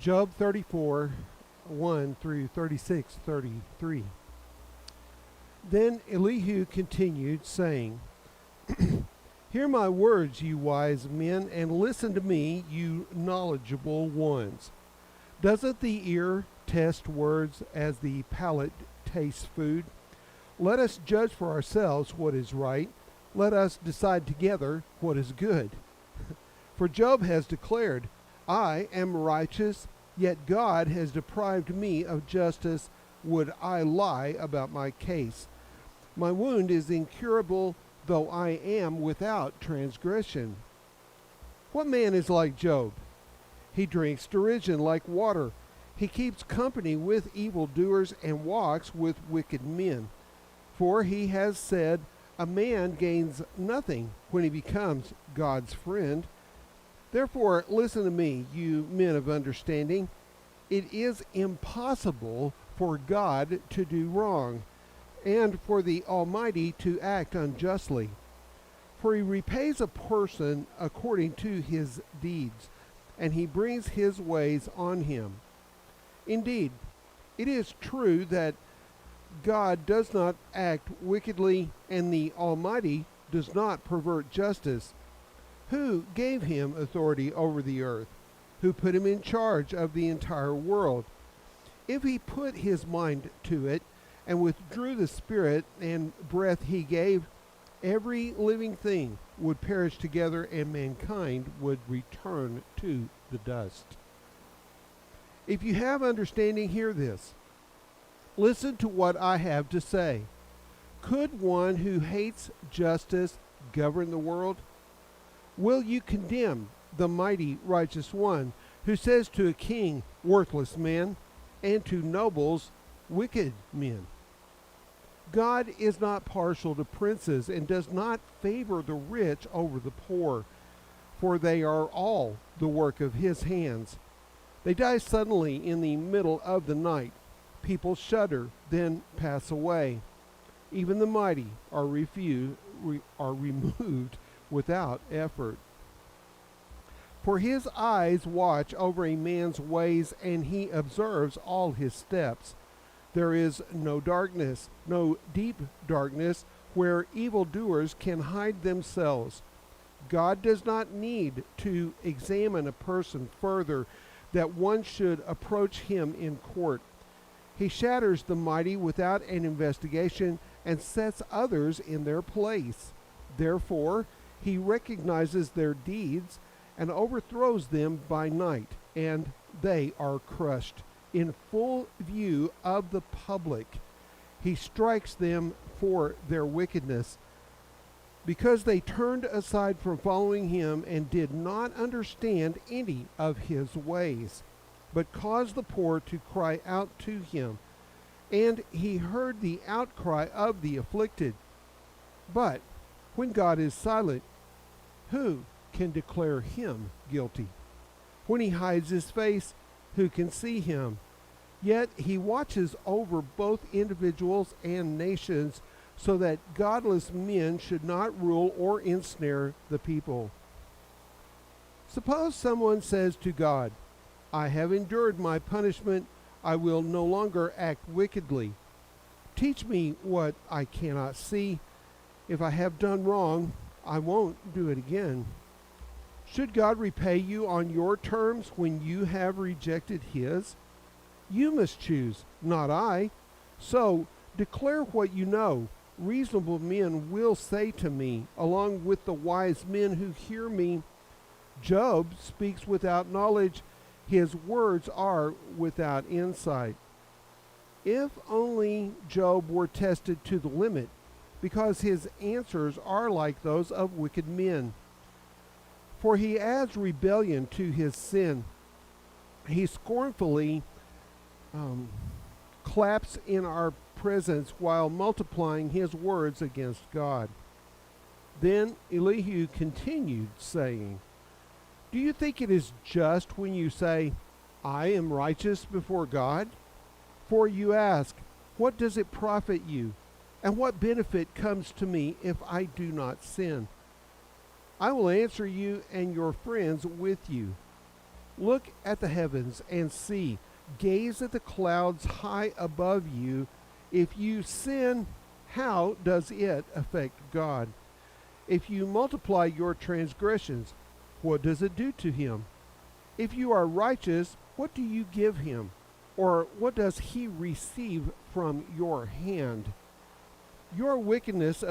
Job 34, 1 through 36, 33. Then Elihu continued, saying, Hear my words, you wise men, and listen to me, you knowledgeable ones. Doesn't the ear test words as the palate tastes food? Let us judge for ourselves what is right. Let us decide together what is good. For Job has declared, I am righteous, yet God has deprived me of justice. Would I lie about my case? My wound is incurable, though I am without transgression. What man is like Job? He drinks derision like water. He keeps company with evildoers and walks with wicked men. For he has said, a man gains nothing when he becomes God's friend. Therefore, listen to me, you men of understanding. It is impossible for God to do wrong, and for the Almighty to act unjustly. For he repays a person according to his deeds, and he brings his ways on him. Indeed, it is true that God does not act wickedly, and the Almighty does not pervert justice. Who gave him authority over the earth? Who put him in charge of the entire world? If he put his mind to it, and withdrew the spirit and breath he gave, every living thing would perish together, and mankind would return to the dust. If you have understanding, hear this. Listen to what I have to say. Could one who hates justice govern the world? Will you condemn the mighty righteous one, who says to a king, worthless man, and to nobles, wicked men? God is not partial to princes, and does not favor the rich over the poor, for they are all the work of his hands. They die suddenly in the middle of the night. People shudder, then pass away. Even the mighty are removed without effort. For his eyes watch over a man's ways, and he observes all his steps. There is no darkness, no deep darkness, where evildoers can hide themselves. God does not need to examine a person further, that one should approach him in court. He shatters the mighty without an investigation, and sets others in their place. Therefore, he recognizes their deeds and overthrows them by night, and they are crushed in full view of the public. He strikes them for their wickedness, because they turned aside from following him and did not understand any of his ways, but caused the poor to cry out to him. And he heard the outcry of the afflicted. But when God is silent, who can declare him guilty? When he hides his face, who can see him? Yet he watches over both individuals and nations, so that godless men should not rule or ensnare the people. Suppose someone says to God, I have endured my punishment, I will no longer act wickedly. Teach me what I cannot see. If I have done wrong, I won't do it again. Should God repay you on your terms when you have rejected his? You must choose, not I. So declare what you know. Reasonable men will say to me, along with the wise men who hear me, Job speaks without knowledge. His words are without insight. If only Job were tested to the limit, because his answers are like those of wicked men. For he adds rebellion to his sin. He scornfully claps in our presence while multiplying his words against God. Then Elihu continued, saying, Do you think it is just when you say, I am righteous before God? For you ask, what does it profit you? And what benefit comes to me if I do not sin? I will answer you and your friends with you. Look at the heavens and see. Gaze at the clouds high above you. If you sin, how does it affect God? If you multiply your transgressions, what does it do to him? If you are righteous, what do you give him? Or what does he receive from your hand? Your wickedness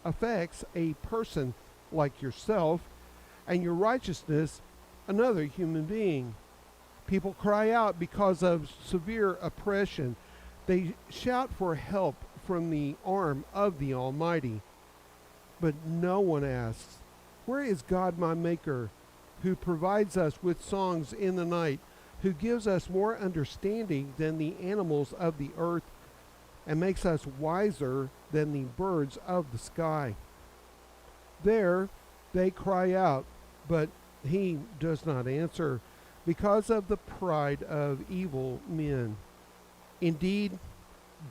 affects a person like yourself, and your righteousness another human being. People cry out because of severe oppression. They shout for help from the arm of the Almighty. But no one asks, where is God my Maker, who provides us with songs in the night, who gives us more understanding than the animals of the earth, and makes us wiser than the birds of the sky? There they cry out, but he does not answer, because of the pride of evil men. Indeed,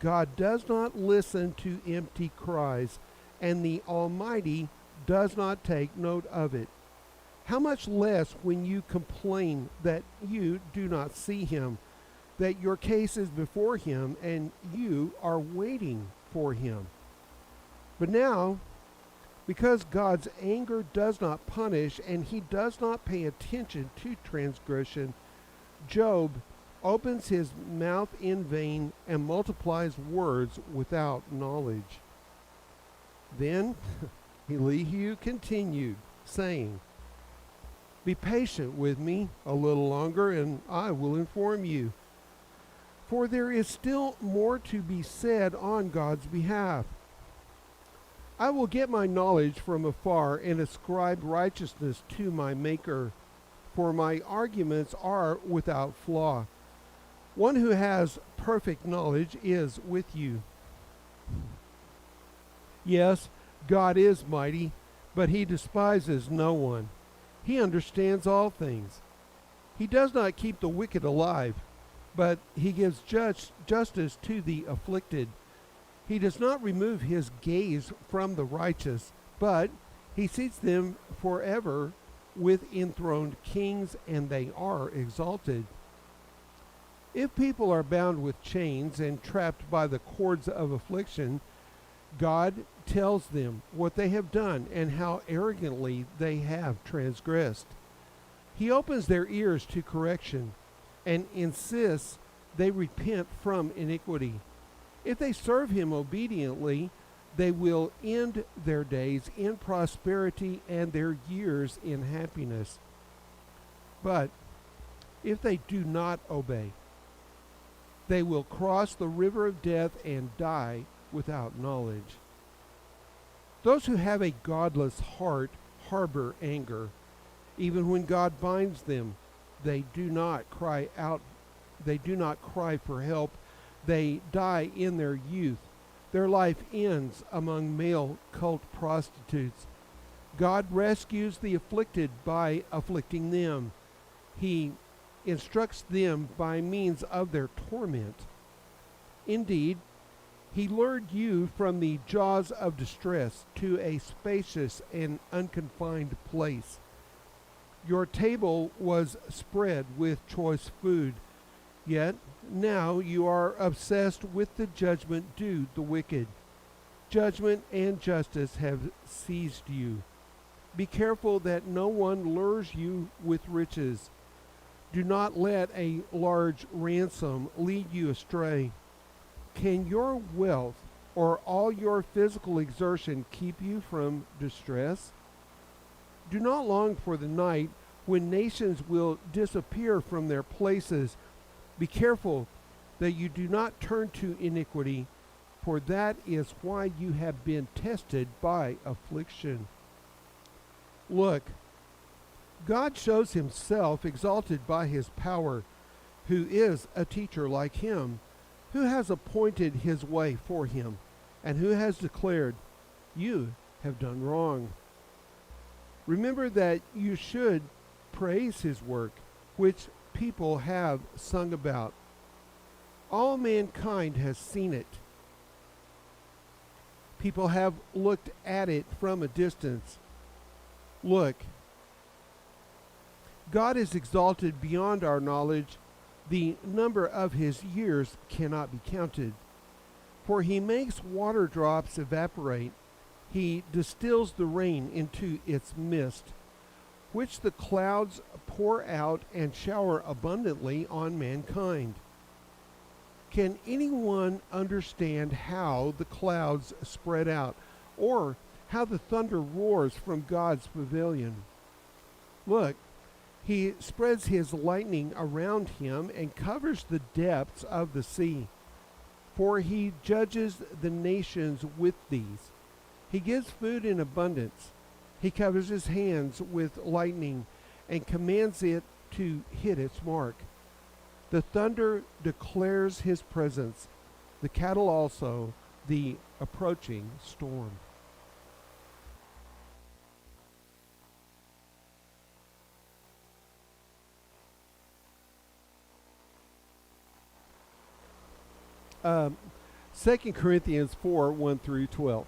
God does not listen to empty cries, and the Almighty does not take note of it. How much less when you complain that you do not see him, that your case is before him, and you are waiting for him. But now, because God's anger does not punish and he does not pay attention to transgression, Job opens his mouth in vain and multiplies words without knowledge. Then Elihu continued, saying, be patient with me a little longer, and I will inform you. For there is still more to be said on God's behalf. I will get my knowledge from afar and ascribe righteousness to my Maker, for my arguments are without flaw. One who has perfect knowledge is with you. Yes, God is mighty, but he despises no one. He understands all things. He does not keep the wicked alive, but he gives justice to the afflicted. He does not remove his gaze from the righteous, but he seats them forever with enthroned kings, and they are exalted. If people are bound with chains and trapped by the cords of affliction, God tells them what they have done and how arrogantly they have transgressed. He opens their ears to correction and insists they repent from iniquity. If they serve him obediently, they will end their days in prosperity and their years in happiness. But if they do not obey, they will cross the river of death and die without knowledge. Those who have a godless heart harbor anger. Even when God binds them, they do not cry out. They do not cry for help. They die in their youth. Their life ends among male cult prostitutes. God rescues the afflicted by afflicting them. He instructs them by means of their torment. Indeed, he lured you from the jaws of distress to a spacious and unconfined place. Your table was spread with choice food, yet now you are obsessed with the judgment due the wicked. Judgment and justice have seized you. Be careful that no one lures you with riches. Do not let a large ransom lead you astray. Can your wealth or all your physical exertion keep you from distress? Do not long for the night when nations will disappear from their places. Be careful that you do not turn to iniquity, for that is why you have been tested by affliction. Look, God shows himself exalted by his power, who is a teacher like him, who has appointed his way for him, and who has declared, you have done wrong. Remember that you should praise his work, which people have sung about. All mankind has seen it. People have looked at it from a distance. Look, God is exalted beyond our knowledge. The number of his years cannot be counted. For he makes water drops evaporate. He distills the rain into its mist, which the clouds pour out and shower abundantly on mankind. Can anyone understand how the clouds spread out, or how the thunder roars from God's pavilion? Look, he spreads his lightning around him and covers the depths of the sea. For he judges the nations with these. He gives food in abundance. He covers his hands with lightning and commands it to hit its mark. The thunder declares his presence, the cattle also the approaching storm. Um, 2 Corinthians 4, 1 through 12.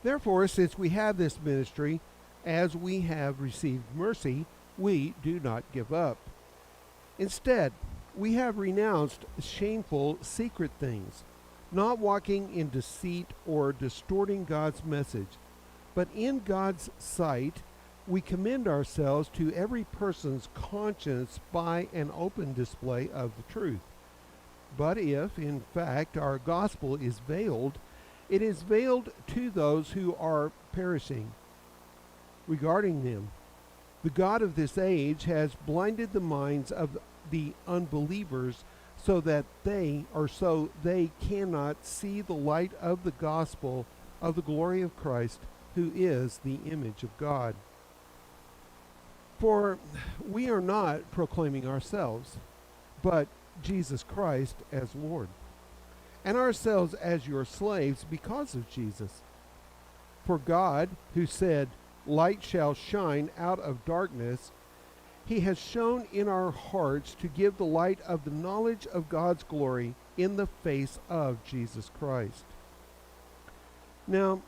Therefore, since we have this ministry, as we have received mercy, we do not give up. Instead, we have renounced shameful secret things, not walking in deceit or distorting God's message, but in God's sight, we commend ourselves to every person's conscience by an open display of the truth. But if, in fact, our gospel is veiled, it is veiled to those who are perishing. Regarding them, the God of this age has blinded the minds of the unbelievers so they cannot see the light of the gospel of the glory of Christ, who is the image of God. For we are not proclaiming ourselves, but Jesus Christ as Lord, and ourselves as your slaves because of Jesus. For God, who said, "Light shall shine out of darkness," he has shone in our hearts to give the light of the knowledge of God's glory in the face of Jesus Christ. Now,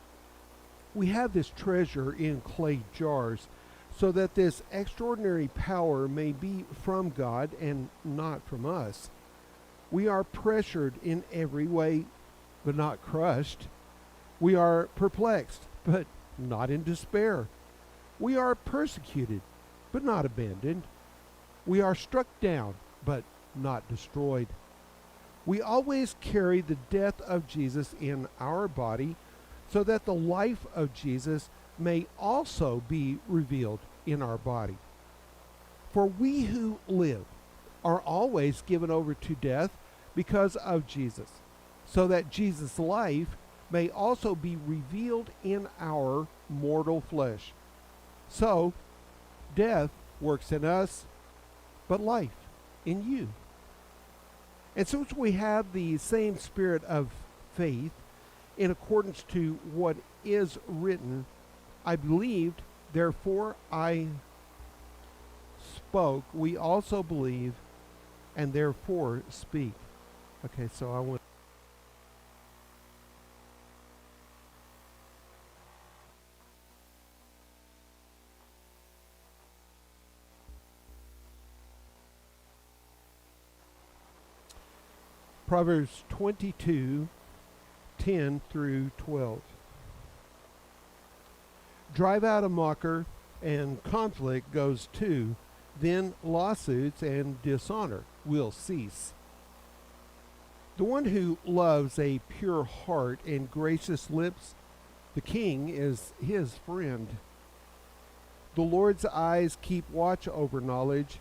we have this treasure in clay jars, so that this extraordinary power may be from God and not from us. We are pressured in every way, but not crushed. We are perplexed, but not in despair. We are persecuted, but not abandoned. We are struck down, but not destroyed. We always carry the death of Jesus in our body, so that the life of Jesus may also be revealed in our body. For we who live are always given over to death because of Jesus, so that Jesus' life may also be revealed in our mortal flesh. So, death works in us, but life in you. And since we have the same spirit of faith, in accordance to what is written, I believed, therefore I spoke. We also believe, and therefore speak. Okay, so I want Proverbs 22, 10 through 12. Drive out a mocker, and conflict goes too. Then lawsuits and dishonor will cease. The one who loves a pure heart and gracious lips, the king is his friend. The Lord's eyes keep watch over knowledge,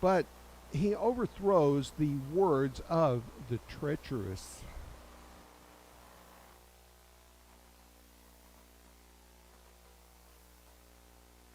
but he overthrows the words of the treacherous.